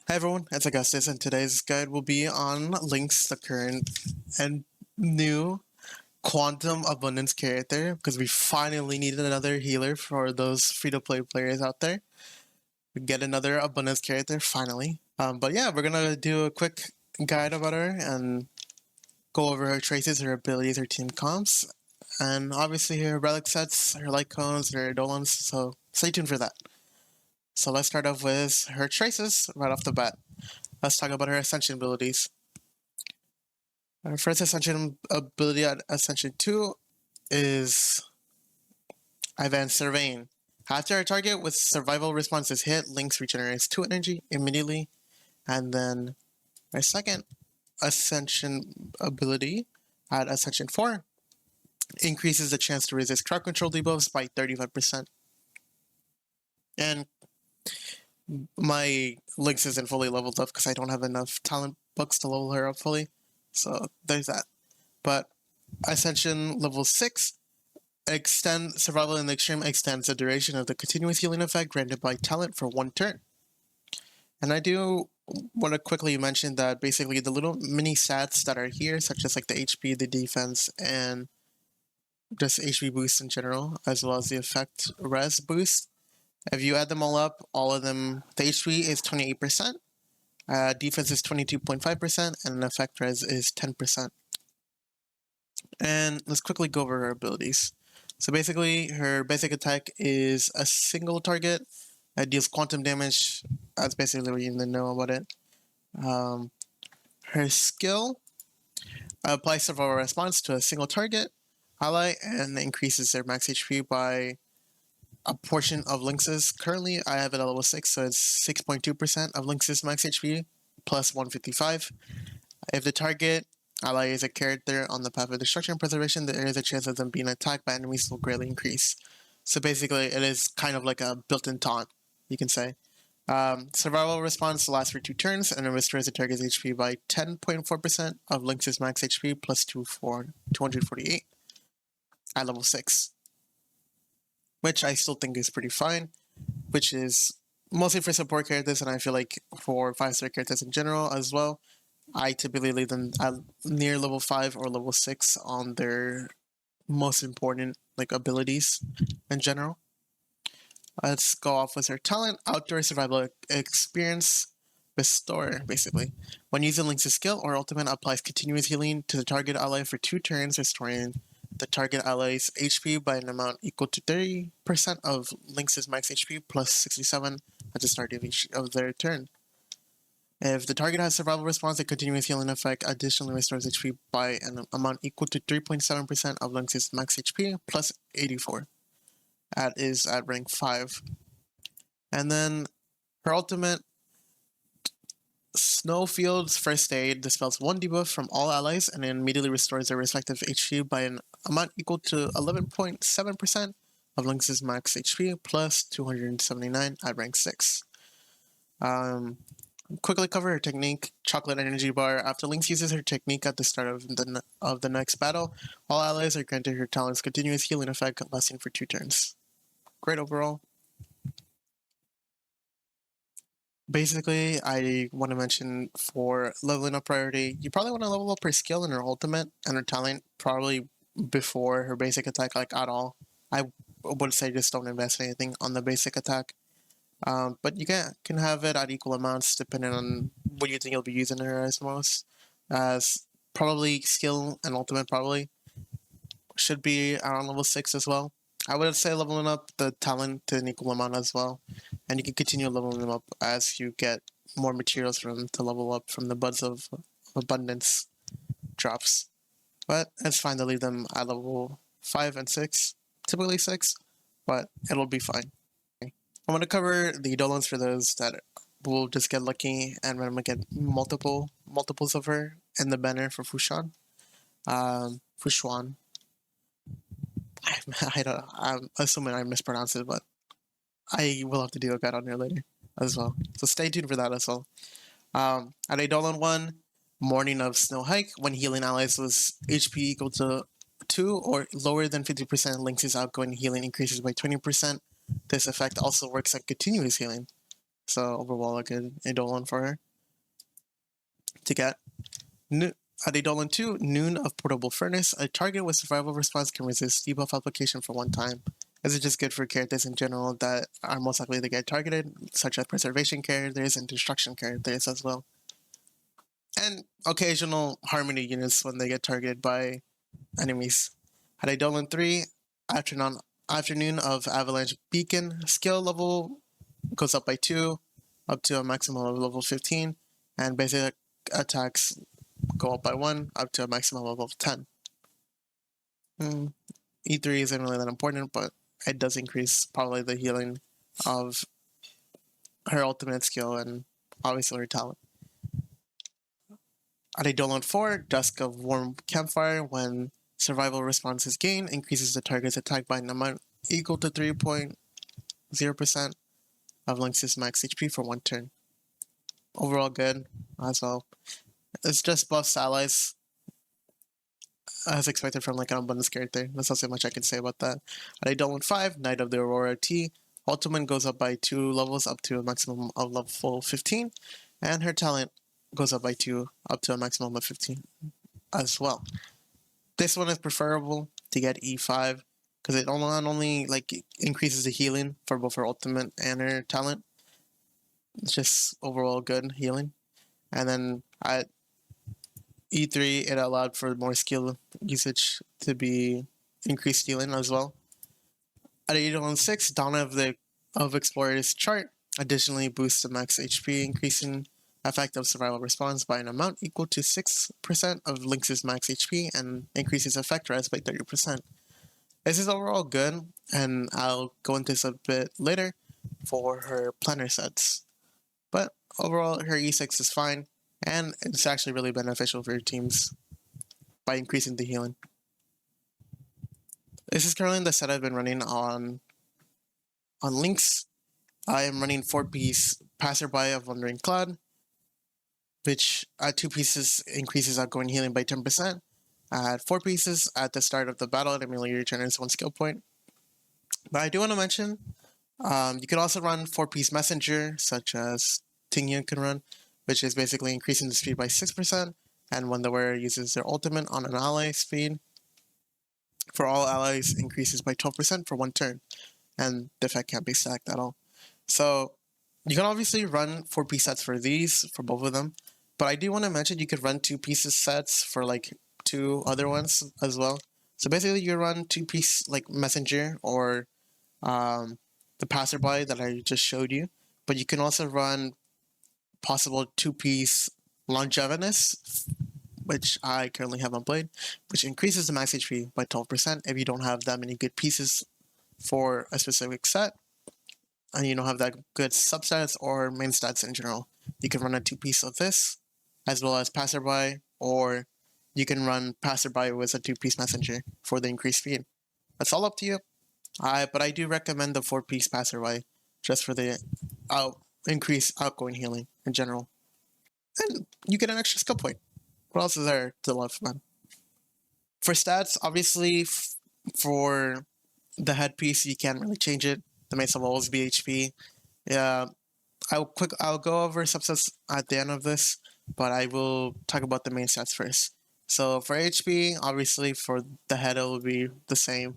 Hi everyone, it's Augustus, and today's guide will be on Lynx, the current and new Quantum Abundance character, because we finally needed another healer for those free-to-play players out there. We get another Abundance character, finally. But yeah, we're gonna do a quick guide about her and go over her traces, her abilities, her team comps, and obviously her relic sets, her Lightcones, her Eidolons, so stay tuned for that. So let's start off with her traces right off the bat. Let's talk about her Ascension abilities. Our first Ascension ability at Ascension 2 is Advanced Surveying. After a target with survival response is hit, Lynx regenerates 2 energy immediately. And then our second Ascension ability at Ascension 4 increases the chance to resist crowd control debuffs by 35%. And my Lynx isn't fully leveled up because I don't have enough talent books to level her up fully. So there's that. But Ascension level 6 extend survival in the extreme extends the duration of the continuous healing effect granted by talent for 1 turn. And I do want to quickly mention that basically the little mini stats that are here, such as like the HP, the defense, and just HP boost in general, as well as the effect res boost, if you add them all up, all of them, the HP is 28%, defense is 22.5%, and effect res is 10%. And let's quickly go over her abilities. So basically, her basic attack is a single target that deals quantum damage. That's basically what you need to know about it. Her skill applies survival response to a single target ally and increases their max HP by a portion of Lynx's. Currently, I have it at level 6, so it's 6.2% of Lynx's max HP plus 155. If the target ally is a character on the path of destruction and preservation, there is a chance of them being attacked by enemies will greatly increase. So basically, it is kind of like a built-in taunt, you can say. Survival response lasts for 2 turns, and it restores the target's HP by 10.4% of Lynx's max HP plus 248 at level 6. Which I still think is pretty fine, which is mostly for support characters, and I feel like for 5-star characters in general as well. I typically leave them at near level 5 or level 6 on their most important like abilities in general. Let's go off with her talent, Outdoor Survival Experience Restore, basically. When using Lynx's skill or ultimate applies continuous healing to the target ally for 2 turns, restoring the target ally's HP by an amount equal to 30% of Lynx's max HP plus 67 at the start of their turn. If the target has survival response, the continuous healing effect additionally restores HP by an amount equal to 3.7% of Lynx's max HP plus 84. That is at rank 5. And then her ultimate, Snowfield's First Aid, dispels 1 debuff from all allies and immediately restores their respective HP by an amount equal to 11.7% of Lynx's max HP plus 279 at rank 6. Quickly cover her technique, Chocolate Energy Bar. After Lynx uses her technique at the start of the next battle, all allies are granted her talent's continuous healing effect lasting for 2 turns. Great overall. Basically, I want to mention for leveling up priority, you probably want to level up her skill and her ultimate and her talent probably before her basic attack, like at all. I would say just don't invest anything on the basic attack. But you can have it at equal amounts depending on what you think you'll be using her as most. As probably skill and ultimate probably should be around level 6 as well. I would say leveling up the talent to an equal amount as well. And you can continue leveling them up as you get more materials from them to level up from the Buds of Abundance drops. But it's fine to leave them at level 5 and 6. Typically 6, but it'll be fine. I'm going to cover the Eidolons for those that will just get lucky and randomly get multiples of her in the banner for Fu Xuan. Fu Xuan. I'm assuming I mispronounced it, but I will have to do a guide on her later as well. So stay tuned for that as well. At Eidolon 1, Morning of Snow Hike, when healing allies was HP equal to 2 or lower than 50%, Lynx's outgoing healing increases by 20%. This effect also works on continuous healing. So overall, a good Eidolon for her to get. At Eidolon 2, Noon of Portable Furnace, a target with survival response can resist debuff application for 1 time. This is just good for characters in general that are most likely to get targeted, such as preservation characters and destruction characters as well. And occasional harmony units when they get targeted by enemies. At Eidolon 3, Afternoon of Avalanche Beacon, skill level goes up by 2, up to a maximum of level 15, and basic attacks go up by 1, up to a maximum of level 10. E3 isn't really that important, but it does increase probably the healing of her ultimate skill and obviously her talent. At Eidolon 4, Dusk of Warm Campfire, when survival response is gained, increases the target's attack by an amount equal to 3.0% of Lynx's max HP for 1 turn. Overall good as well. It's just buffs allies as expected from like an abundance character. That's not so much I can say about that. At Eidolon 5, Knight of the Aurora T, ultimate goes up by 2 levels up to a maximum of level 15, and her talent goes up by 2 up to a maximum of 15 as well. This one is preferable to get E5 because it not only like increases the healing for both her ultimate and her talent. It's just overall good healing. And then at E3, it allowed for more skill usage to be increased healing as well. At Eidolon 6, Dawn of Explorer's chart additionally boosts the max HP, increasing effective survival response by an amount equal to 6% of Lynx's max HP and increases effect res by 30%. This is overall good, and I'll go into this a bit later for her planner sets. But overall, her E6 is fine, and it's actually really beneficial for your teams by increasing the healing. This is currently the set I've been running on Lynx. I am running 4-piece Passerby of Wandering Cloud, which at 2 pieces increases outgoing healing by 10%. At 4 pieces, at the start of the battle, it immediately regenerates 1 skill point. But I do want to mention, you can also run 4-piece Messenger, such as Tingyun can run, which is basically increasing the speed by 6%, and when the wearer uses their ultimate on an ally, speed for all allies increases by 12% for 1 turn, and the effect can't be stacked at all. So you can obviously run 4-piece sets for these, for both of them, but I do want to mention you could run 2-piece sets for like 2 other ones as well. So basically you run 2-piece like Messenger or the Passerby that I just showed you, but you can also run possible 2-piece Longevinous, which I currently haven't played, which increases the max HP by 12% if you don't have that many good pieces for a specific set, and you don't have that good substats or main stats in general. You can run a 2-piece of this, as well as Passerby, or you can run Passerby with a 2-piece Messenger for the increased speed. That's all up to you. But I do recommend the 4-piece Passerby just for the increased outgoing healing in general. And you get an extra skill point. What else is there to love, man? For stats, obviously, for the headpiece, you can't really change it. The main will always be HP. Yeah, I'll go over subsets at the end of this, but I will talk about the main stats first. So for HP, obviously for the head, it will be the same.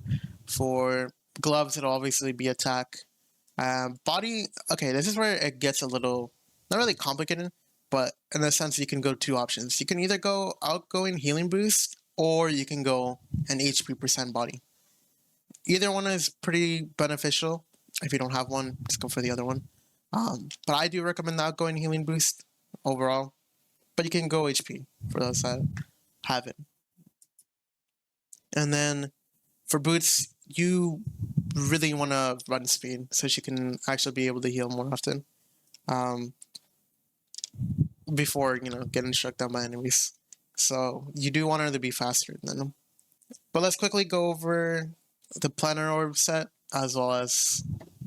For gloves, it'll obviously be attack. Body, okay, this is where it gets a little, not really complicated, but in a sense, you can go 2 options. You can either go outgoing healing boost, or you can go an HP percent body. Either one is pretty beneficial. If you don't have one, just go for the other one. But I do recommend the outgoing healing boost overall. But you can go HP for those that have it. And then for boots, you really want to run speed so she can actually be able to heal more often. Before, getting struck down by enemies. So you do want her to be faster than them. But let's quickly go over the planner orb set as well as,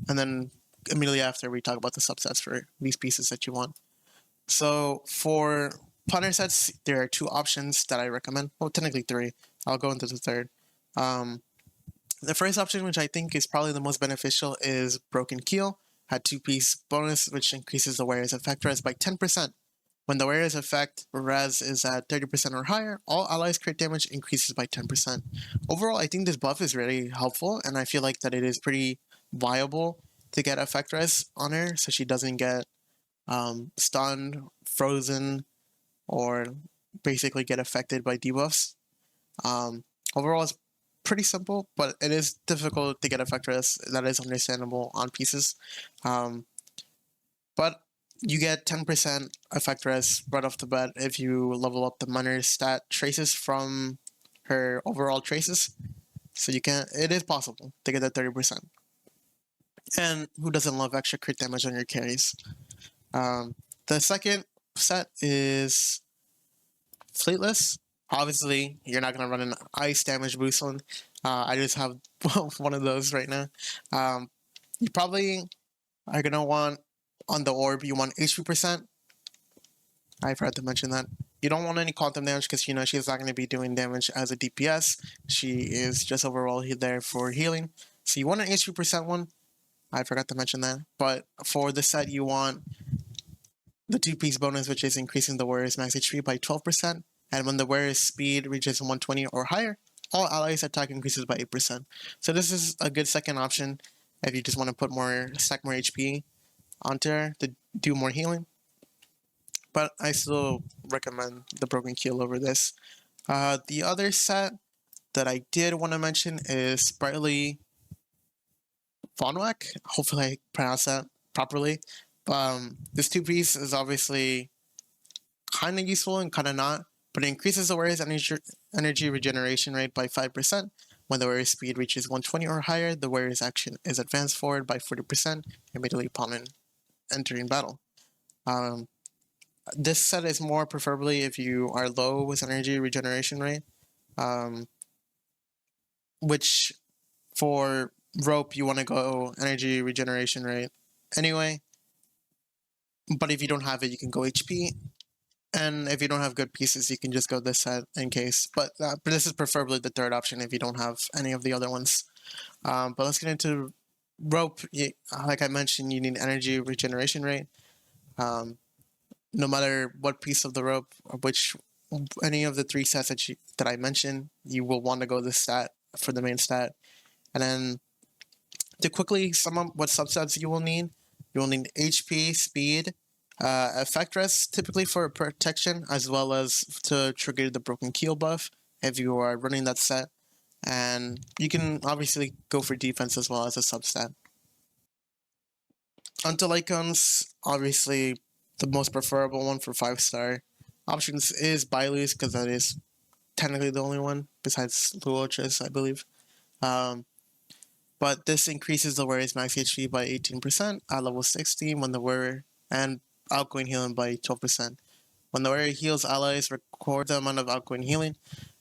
and then immediately after we talk about the subsets for these pieces that you want. So for planner sets, there are 2 options that I recommend. Well, technically 3. I'll go into the third. The first option, which I think is probably the most beneficial, is Broken Keel. had 2-piece bonus, which increases the wearer's effect res by 10%. When the wearer's effect res is at 30% or higher, all allies crit damage increases by 10%. Overall, I think this buff is really helpful, and I feel like that it is pretty viable to get effect res on her, so she doesn't get stunned, frozen, or basically get affected by debuffs. Overall, it's pretty simple, but it is difficult to get effect res. That is understandable on pieces. But you get 10% effect res right off the bat if you level up the miner's stat traces from her overall traces. So you can, it is possible to get that 30%. And who doesn't love extra crit damage on your carries? The second set is Fleetless. Obviously, you're not going to run an ice damage boost one. I just have one of those right now. You probably are going to want, on the orb, you want HP percent. I forgot to mention that. You don't want any quantum damage because, you know, she's not going to be doing damage as a DPS. She is just overall there for healing. So you want an HP percent one. I forgot to mention that. But for the set, you want the 2-piece bonus, which is increasing the wearer's max HP by 12%. And when the wearer's speed reaches 120 or higher, all allies' attack increases by 8%. So this is a good second option if you just want to put stack more HP onto her to do more healing. But I still recommend the Broken Keel over this. The other set that I did want to mention is Sprightly Vonwak. Hopefully I pronounced that properly. This 2-piece is obviously kind of useful and kind of not, but it increases the wearer's energy regeneration rate by 5%. When the wearer's speed reaches 120 or higher, the wearer's action is advanced forward by 40% immediately upon entering battle. This set is more preferably if you are low with energy regeneration rate, which for rope you want to go energy regeneration rate anyway. But if you don't have it, you can go HP. And if you don't have good pieces, you can just go this set in case. But this is preferably the third option if you don't have any of the other ones. But let's get into rope. Like I mentioned, you need energy regeneration rate. No matter what piece of the rope, or any of the 3 sets that I mentioned, you will want to go this stat for the main stat. And then to quickly sum up what substats you will need HP, speed, effect res typically for protection, as well as to trigger the Broken Keel buff if you are running that set. And you can obviously go for defense as well as a substat. Onto Lightcones, obviously the most preferable one for 5-star options is Bailu's, because that is technically the only one besides Luoch's, I believe. But this increases the wearer's max HP by 18% at level 60 when the wearer, and outgoing healing by 12%. When the wearer heals allies, record the amount of outgoing healing.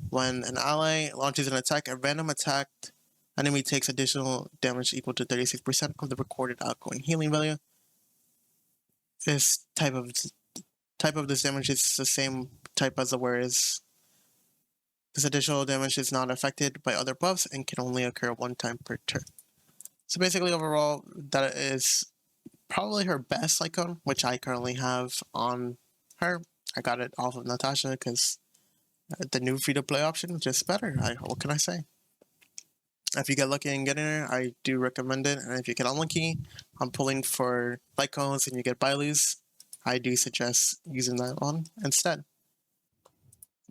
When an ally launches an attack, a random attacked enemy takes additional damage equal to 36% of the recorded outgoing healing value. This type of this damage is the same type as the wearer's. This additional damage is not affected by other buffs and can only occur one time per turn. So basically, overall, that is probably her best Lightcone, which I currently have on her. I got it off of Natasha because the new free-to-play option is just better. What can I say? If you get lucky and getting her, I do recommend it. And if you get unlucky on pulling for Lightcones and you get Bailu's, I do suggest using that one instead.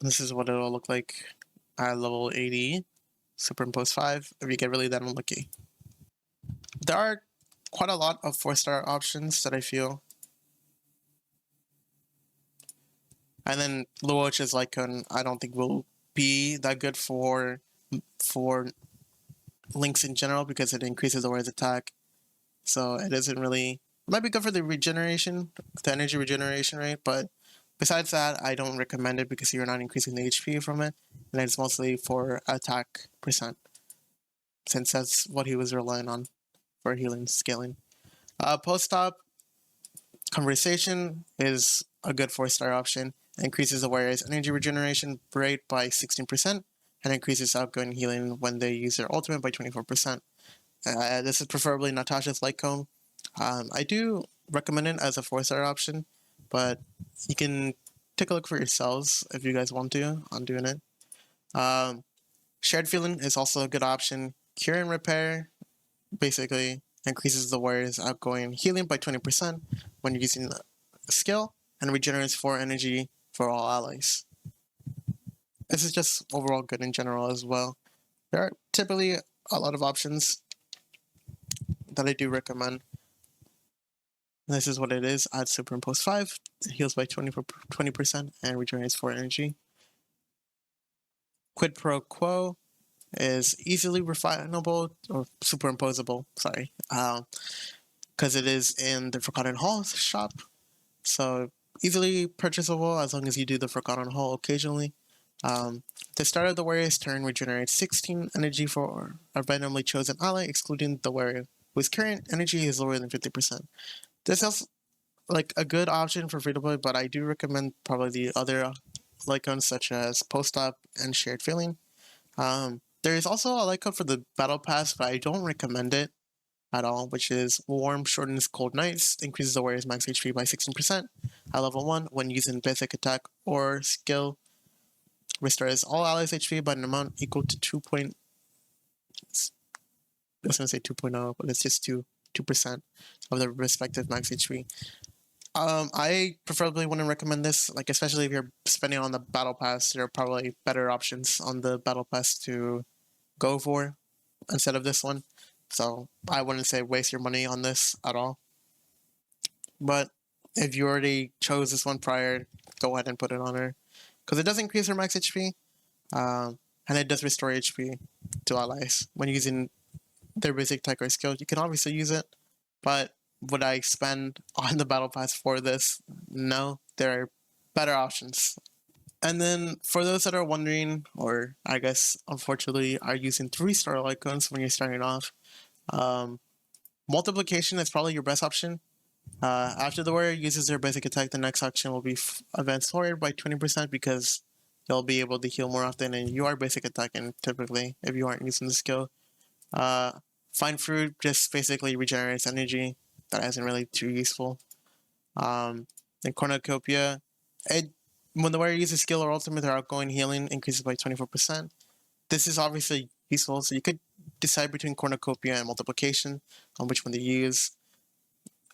This is what it'll look like at level 80, superimpose 5, if you get really that unlucky. There are quite a lot of 4-star options that I feel. And then Luoch's Lightcone, I don't think will be that good for Lynx in general because it increases the wearer's attack. So it isn't really... It might be good for the regeneration, the energy regeneration rate, but besides that, I don't recommend it because you're not increasing the HP from it, and it's mostly for attack percent, since that's what he was relying on for healing scaling. Post-op Conversation is a good 4-star option. It increases the wearer's energy regeneration rate by 16%, and increases outgoing healing when they use their ultimate by 24%. This is preferably Natasha's Lightcone. I do recommend it as a 4-star option, but you can take a look for yourselves if you guys want to on doing it. Shared Feeling is also a good option. Cure and Repair basically increases the warrior's outgoing healing by 20% when you're using a skill, and regenerates 4 energy for all allies. This is just overall good in general as well. There are typically a lot of options that I do recommend. This is what it is. Add Superimpose 5, it heals by 20% and regenerates 4 energy. Quid Pro Quo is easily refinable or superimposable, sorry, because it is in the Forgotten Hall shop. So easily purchasable as long as you do the Forgotten Hall occasionally. The start of the warrior's turn regenerates 16 energy for a randomly chosen ally, excluding the warrior whose current energy is lower than 50%. This is like a good option for free to play, but I do recommend probably the other Lightcones such as Post-Op and Shared Feeling. There is also a Lightcone for the Battle Pass, but I don't recommend it at all, which is Warm Shortens Cold Nights, increases the warrior's max HP by 16% at level 1 when using basic attack or skill. Restores all allies' HP by an amount equal to 2. I was going to say 2.0, but it's just 2% of the respective max HP. I preferably wouldn't recommend this, like especially if you're spending on the Battle Pass. There are probably better options on the Battle Pass to go for instead of this one. So I wouldn't say waste your money on this at all. But if you already chose this one prior, go ahead and put it on her, because it does increase her max HP, and it does restore HP to allies when using their basic tech or skill. You can obviously use it, but would I spend on the Battle Pass for this? No, there are better options. And then for those that are wondering, or I guess unfortunately are using 3-star Lightcones when you're starting off, multiplication is probably your best option. After the warrior uses their basic attack, the next action will be advanced warrior by 20% because you'll be able to heal more often, and you are basic attacking typically if you aren't using the skill. Find Fruit just basically regenerates energy. That isn't really too useful. Then Cornucopia, when the warrior uses skill or ultimate, their outgoing healing increases by 24%. This is obviously useful, so you could decide between Cornucopia and Multiplication on which one to use.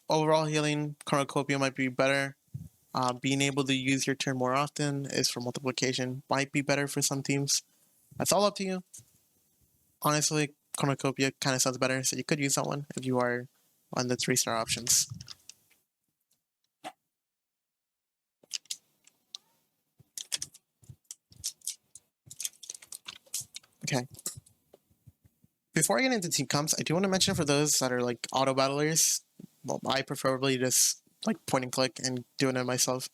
Overall healing, Cornucopia might be better. Being able to use your turn more often is for Multiplication. Might be better for some teams. That's all up to you. Honestly, Cornucopia kind of sounds better, so you could use that one if you are on the 3-star options. Okay. Before I get into team comps, I do want to mention for those that are like auto battlers, well, I preferably just like point and click and doing it myself.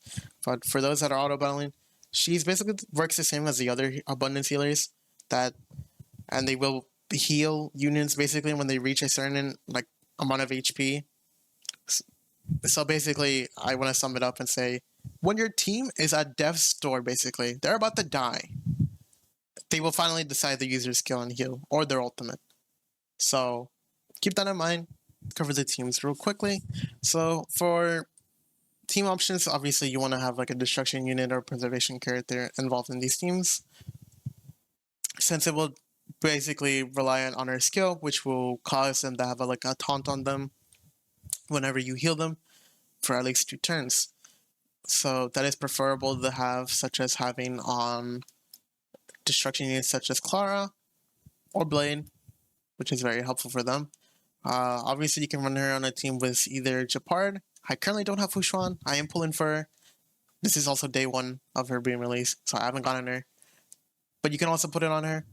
But for those that are auto battling, she's basically works the same as the other abundance healers and they will heal units basically when they reach a certain like amount of HP. So basically, I want to sum it up and say, when your team is at death's door, basically, they're about to die, they will finally decide to use their skill and heal, or their ultimate. So keep that in mind. Cover the teams real quickly. So for team options, obviously you want to have like a destruction unit or preservation character involved in these teams, since it will basically rely on her skill, which will cause them to have like a taunt on them whenever you heal them for at least 2 turns. So that is preferable to have, such as having on destruction units such as Clara or Blade, which is very helpful for them. Obviously, you can run her on a team with either Japard. I currently don't have Fu Xuan. I am pulling for her. This is also day 1 of her being released, so I haven't gotten her. But you can also put it on her.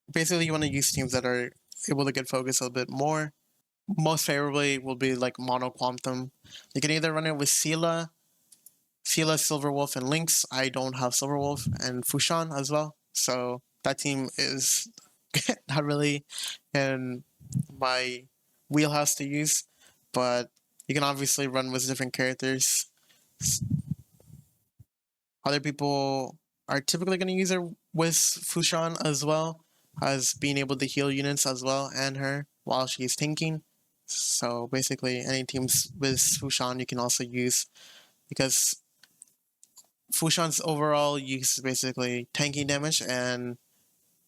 Basically, you want to use teams that are able to get focused a bit more. Most favorably will be like Mono Quantum. You can either run it with Sela, Silverwolf, and Lynx. I don't have Silverwolf, and Fu Xuan as well. So that team is not really in my wheelhouse to use, but you can obviously run with different characters. Other people are typically going to use her with Fu Xuan as well, as being able to heal units as well and her while she's tanking. So basically, any teams with Fu Xuan you can also use, because Fu Xuan's overall use is basically tanking damage, and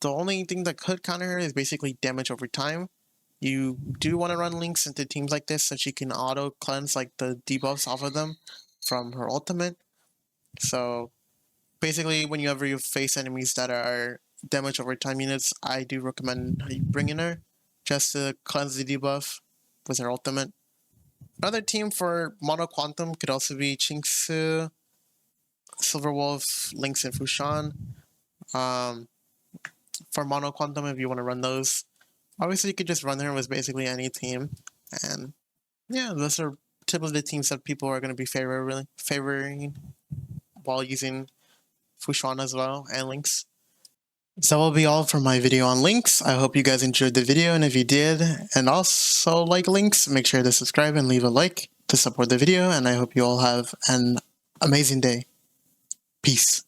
the only thing that could counter her is basically damage over time. You do want to run Lynx into teams like this so she can auto cleanse like the debuffs off of them from her ultimate. So basically, whenever you face enemies that are damage over time units, I do recommend bringing her just to cleanse the debuff with her ultimate. Another team for Mono Quantum could also be Qingsu, Silver Wolf, Lynx, and Fu Xuan. For Mono Quantum, if you want to run those, obviously you could just run her with basically any team. And yeah, those are typically the teams that people are going to be favoring while using Fu Xuan as well, and Lynx. So that will be all for my video on Lynx. I hope you guys enjoyed the video, and if you did, and also like Lynx, make sure to subscribe and leave a like to support the video, and I hope you all have an amazing day. Peace.